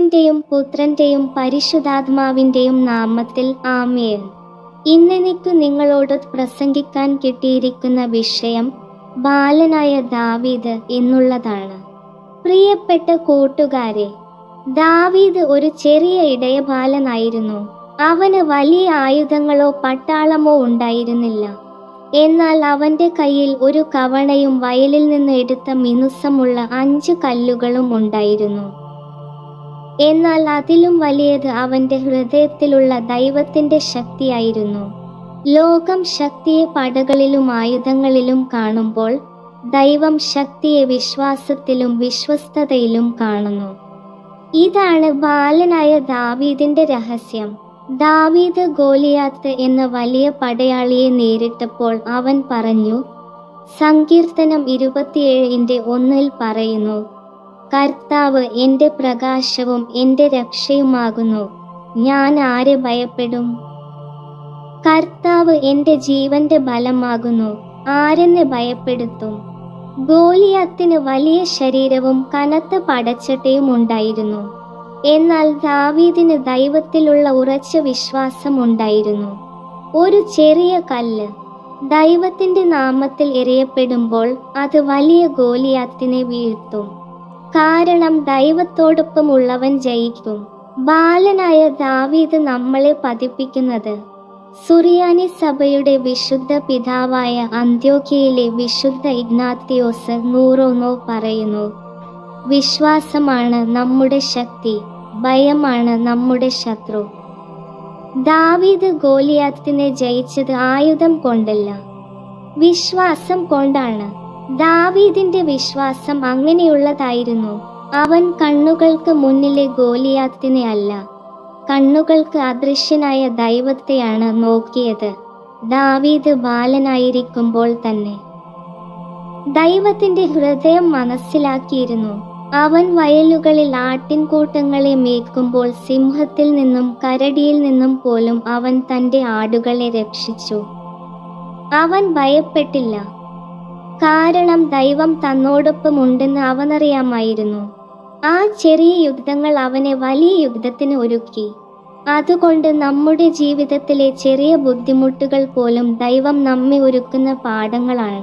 പിതാവിൻ്റെയും പുത്രൻ്റെയും പരിശുദ്ധാത്മാവിൻ്റെയും നാമത്തിൽ ആമേൻ. ഇന്നെനിക്കു നിങ്ങളോട് പ്രസംഗിക്കാൻ കിട്ടിയിരിക്കുന്ന വിഷയം ബാലനായ ദാവീദ് എന്നുള്ളതാണ്. പ്രിയപ്പെട്ട കൂട്ടുകാരെ, ദാവീദ് ഒരു ചെറിയ ഇടയബാലനായിരുന്നു. അവന് വലിയ ആയുധങ്ങളോ പട്ടാളമോ ഉണ്ടായിരുന്നില്ല. എന്നാൽ അവൻ്റെ കയ്യിൽ ഒരു കവണയും വയലിൽ നിന്ന് എടുത്ത മിനുസമുള്ള 5 കല്ലുകളും ഉണ്ടായിരുന്നു. എന്നാൽ അതിലും വലിയത് അവൻ്റെ ഹൃദയത്തിലുള്ള ദൈവത്തിൻ്റെ ശക്തിയായിരുന്നു. ലോകം ശക്തിയെ പടകളിലും ആയുധങ്ങളിലും കാണുമ്പോൾ ദൈവം ശക്തിയെ വിശ്വാസത്തിലും വിശ്വസ്തതയിലും കാണുന്നു. ഇതാണ് ബാലനായ ദാവീദിൻ്റെ രഹസ്യം. ദാവീദ് ഗോലിയാത്ത് എന്ന വലിയ പടയാളിയെ നേരിട്ടപ്പോൾ അവൻ പറഞ്ഞു, സങ്കീർത്തനം 27:1 പറയുന്നു, കർത്താവ് എൻ്റെ പ്രകാശവും എൻ്റെ രക്ഷയുമാകുന്നു, ഞാൻ ആരെ ഭയപ്പെടും? കർത്താവ് എൻ്റെ ജീവന്റെ ബലമാകുന്നു, ആരെന്നെ ഭയപ്പെടുത്തും? ഗോലിയാത്തിന് വലിയ ശരീരവും കനത്ത പടച്ചട്ടയും ഉണ്ടായിരുന്നു. എന്നാൽ ദാവീദിന് ദൈവത്തിലുള്ള ഉറച്ച വിശ്വാസം ഉണ്ടായിരുന്നു. ഒരു ചെറിയ കല്ല് ദൈവത്തിൻ്റെ നാമത്തിൽ എറിയപ്പെടുമ്പോൾ അത് വലിയ ഗോലിയാത്തിനെ വീഴ്ത്തും. കാരണം ദൈവത്തോടൊപ്പം ഉള്ളവൻ ജയിക്കും. ബാലനായ ദാവീദ് നമ്മളെ പഠിപ്പിക്കുന്നത് സുറിയാനി സഭയുടെ വിശുദ്ധ പിതാവായ അന്ത്യോക്യയിലെ വിശുദ്ധ ഇഗ്നാത്തിയോസ് നൂറോനോ പറയുന്നു, വിശ്വാസമാണ് നമ്മുടെ ശക്തി, ഭയമാണ് നമ്മുടെ ശത്രു. ദാവീദ് ഗോലിയാത്തിനെ ജയിച്ചത് ആയുധം കൊണ്ടല്ല, വിശ്വാസം കൊണ്ടാണ്. ദാവീദിന്റെ വിശ്വാസം അങ്ങനെയുള്ളതായിരുന്നു. അവൻ കണ്ണുകൾക്ക് മുന്നിലെ ഗോലിയാത്തിനെ അല്ല, കണ്ണുകൾക്ക് അദൃശ്യനായ ദൈവത്തെയാണ് നോക്കിയത്. ദാവീദ് ബാലനായിരിക്കുമ്പോൾ തന്നെ ദൈവത്തിന്റെ ഹൃദയം മനസ്സിലാക്കിയിരുന്നു. അവൻ വയലുകളിൽ ആട്ടിൻകൂട്ടങ്ങളെ മേയ്ക്കുമ്പോൾ സിംഹത്തിൽ നിന്നും കരടിയിൽ നിന്നും പോലും അവൻ തൻ്റെ ആടുകളെ രക്ഷിച്ചു. അവൻ ഭയപ്പെട്ടില്ല, കാരണം ദൈവം തന്നോടൊപ്പമുണ്ടെന്ന് അവനറിയാമായിരുന്നു. ആ ചെറിയ യുദ്ധങ്ങൾ അവനെ വലിയ യുദ്ധത്തിന് ഒരുക്കി. അതുകൊണ്ട് നമ്മുടെ ജീവിതത്തിലെ ചെറിയ ബുദ്ധിമുട്ടുകൾ പോലും ദൈവം നമ്മെ ഒരുക്കുന്ന പാഠങ്ങളാണ്.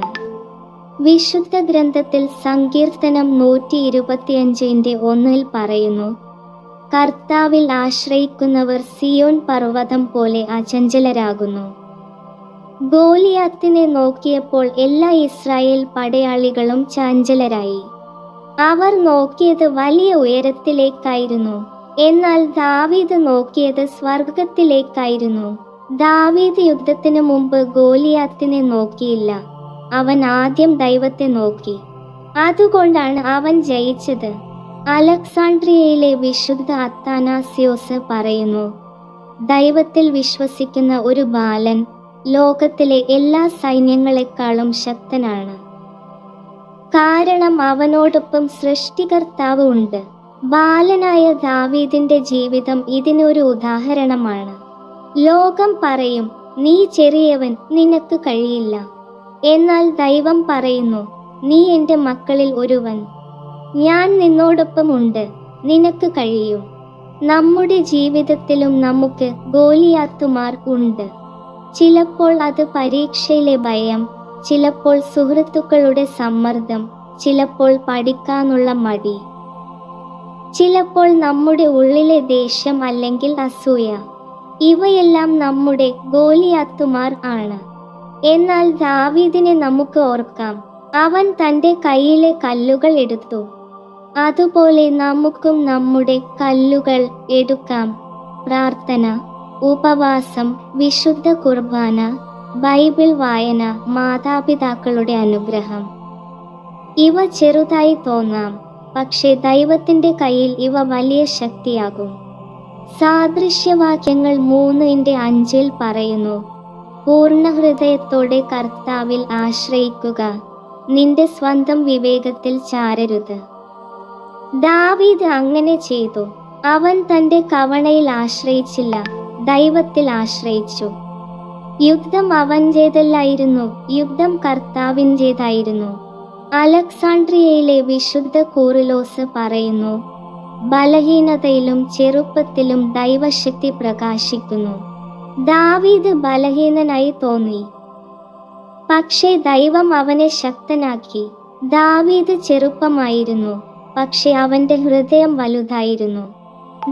വിശുദ്ധ ഗ്രന്ഥത്തിൽ സങ്കീർത്തനം 125:1 പറയുന്നു, കർത്താവിൽ ആശ്രയിക്കുന്നവർ സിയോൻ പർവ്വതം പോലെ അചഞ്ചലരാകുന്നു. ഗോലിയാത്തിനെ നോക്കിയപ്പോൾ എല്ലാ ഇസ്രായേൽ പടയാളികളും ചഞ്ചലരായി. അവർ നോക്കിയത് വലിയ ഉയരത്തിലേക്കായിരുന്നു. എന്നാൽ ദാവീദ് നോക്കിയത് സ്വർഗത്തിലേക്കായിരുന്നു. ദാവീദ് യുദ്ധത്തിന് മുമ്പ് ഗോലിയാത്തിനെ നോക്കിയില്ല, അവൻ ആദ്യം ദൈവത്തെ നോക്കി. അതുകൊണ്ടാണ് അവൻ ജയിച്ചത്. അലക്സാണ്ട്രിയയിലെ വിശുദ്ധ അത്താനാസ്യോസ് പറയുന്നു, ദൈവത്തിൽ വിശ്വസിക്കുന്ന ഒരു ബാലൻ ലോകത്തിലെ എല്ലാ സൈന്യങ്ങളെക്കാളും ശക്തനാണ്. കാരണം അവനോടൊപ്പം സൃഷ്ടികർത്താവ് ഉണ്ട്. ബാലനായ ദാവീദിന്റെ ജീവിതം ഇതിനൊരു ഉദാഹരണമാണ്. ലോകം പറയും, നീ ചെറിയവൻ, നിനക്ക് കഴിയില്ല. എന്നാൽ ദൈവം പറയുന്നു, നീ എൻ്റെ മക്കളിൽ ഒരുവൻ, ഞാൻ നിന്നോടൊപ്പമുണ്ട്, നിനക്ക് കഴിയും. നമ്മുടെ ജീവിതത്തിലും നമുക്ക് ഗോലിയാത്തുമാർ ഉണ്ട്. ചിലപ്പോൾ അത് പരീക്ഷയിലെ ഭയം, ചിലപ്പോൾ സുഹൃത്തുക്കളുടെ സമ്മർദ്ദം, ചിലപ്പോൾ പഠിക്കാനുള്ള മടി, ചിലപ്പോൾ നമ്മുടെ ഉള്ളിലെ ദേഷ്യം അല്ലെങ്കിൽ അസൂയ. ഇവയെല്ലാം നമ്മുടെ ഗോലിയാത്തുമാർ ആണ്. എന്നാൽ ദാവീദിനെ നമുക്ക് ഓർക്കാം, അവൻ തൻ്റെ കയ്യിലെ കല്ലുകൾ എടുത്തു. അതുപോലെ നമുക്കും നമ്മുടെ കല്ലുകൾ എടുക്കാം. പ്രാർത്ഥന, ഉപവാസം, വിശുദ്ധ കുർബാന, ബൈബിൾ വായന, മാതാപിതാക്കളുടെ അനുഗ്രഹം. ഇവ ചെറുതായി തോന്നാം, പക്ഷേ ദൈവത്തിൻ്റെ കയ്യിൽ ഇവ വലിയ ശക്തിയാകും. സാദൃശ്യവാക്യങ്ങൾ 3:5 പറയുന്നു, പൂർണ്ണ ഹൃദയത്തോടെ കർത്താവിൽ ആശ്രയിക്കുക, നിന്റെ സ്വന്തം വിവേകത്തിൽ ചാരരുത്. ദാവീദ് അങ്ങനെ ചെയ്തു. അവൻ തൻ്റെ കവണയിൽ ആശ്രയിച്ചില്ല, ദൈവത്തിൽ ആശ്രയിച്ചു. യുദ്ധം അവൻ്റേതല്ലായിരുന്നു, യുദ്ധം കർത്താവിൻ്റേതായിരുന്നു. അലക്സാണ്ട്രിയയിലെ വിശുദ്ധ കൂറിലോസ് പറയുന്നു, ബലഹീനതയിലും ചെറുപ്പത്തിലും ദൈവശക്തി പ്രകാശിക്കുന്നു. ദാവീദ് ബലഹീനനായി തോന്നി, പക്ഷേ ദൈവം അവനെ ശക്തനാക്കി. ദാവീദ് ചെറുപ്പമായിരുന്നു, പക്ഷേ അവന്റെ ഹൃദയം വലുതായിരുന്നു.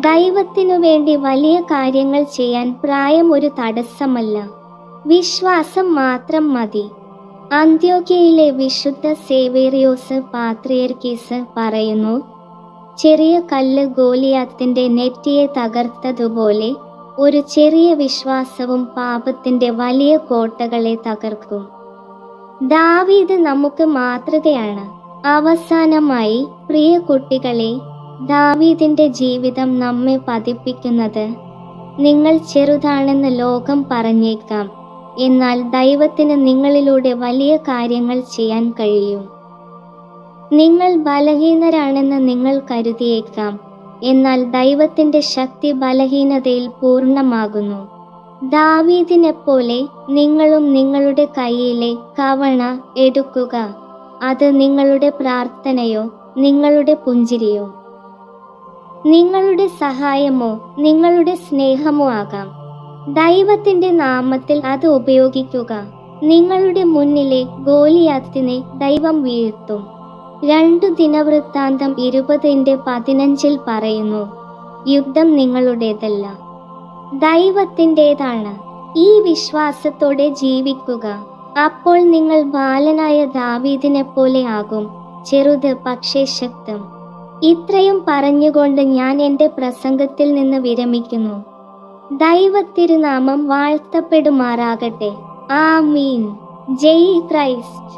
ദൈവത്തിനു വേണ്ടി വലിയ കാര്യങ്ങൾ ചെയ്യാൻ പ്രായം ഒരു തടസ്സമല്ല, വിശ്വാസം മാത്രം മതി. അന്ത്യോക്യയിലെ വിശുദ്ധ സേവേറിയോസ് പാത്രിയർക്കീസ് പറയുന്നു, ചെറിയ കല്ല് ഗോലിയാത്തിന്റെ നെറ്റിയെ തകർത്തതുപോലെ ഒരു ചെറിയ വിശ്വാസവും പാപത്തിന്റെ വലിയ കോട്ടകളെ തകർക്കും. ദാവീദ് നമുക്ക് മാതൃകയാണ്. അവസാനമായി, പ്രിയ കുട്ടികളെ, ദാവീദിന്റെ ജീവിതം നമ്മെ പതിപ്പിക്കുന്നത്, നിങ്ങൾ ചെറുതാണെന്ന് ലോകം പറഞ്ഞേക്കാം, എന്നാൽ ദൈവത്തിന് നിങ്ങളിലൂടെ വലിയ കാര്യങ്ങൾ ചെയ്യാൻ കഴിയും. നിങ്ങൾ ബലഹീനരാണെന്ന് നിങ്ങൾ കരുതിയേക്കാം, എന്നാൽ ദൈവത്തിന്റെ ശക്തി ബലഹീനതയിൽ പൂർണ്ണമാകുന്നു. ദാവീദിനെപ്പോലെ നിങ്ങളും നിങ്ങളുടെ കയ്യിലെ കവണ എടുക്കുക. അത് നിങ്ങളുടെ പ്രാർത്ഥനയോ നിങ്ങളുടെ പുഞ്ചിരിയോ നിങ്ങളുടെ സഹായമോ നിങ്ങളുടെ സ്നേഹമോ ആകാം. ദൈവത്തിന്റെ നാമത്തിൽ അത് ഉപയോഗിക്കുക. നിങ്ങളുടെ മുന്നിലെ ഗോലിയാത്തിനെ ദൈവം വീഴ്ത്തും. 2 ദിനവൃത്താന്തം 20:15 പറയുന്നു, യുദ്ധം നിങ്ങളുടേതല്ല, ദൈവത്തിൻ്റെതാണ്. ഈ വിശ്വാസത്തോടെ ജീവിക്കുക. അപ്പോൾ നിങ്ങൾ ബാലനായ ദാവീദിനെപ്പോലെ ആകും, ചെറുത് പക്ഷേ ശക്തം. ഇത്രയും പറഞ്ഞുകൊണ്ട് ഞാൻ എൻ്റെ പ്രസംഗത്തിൽ നിന്ന് വിരമിക്കുന്നു. ദൈവത്തിരുനാമം വാഴ്ത്തപ്പെടുമാറാകട്ടെ. ആമീൻ. ജയ് ക്രൈസ്റ്റ്.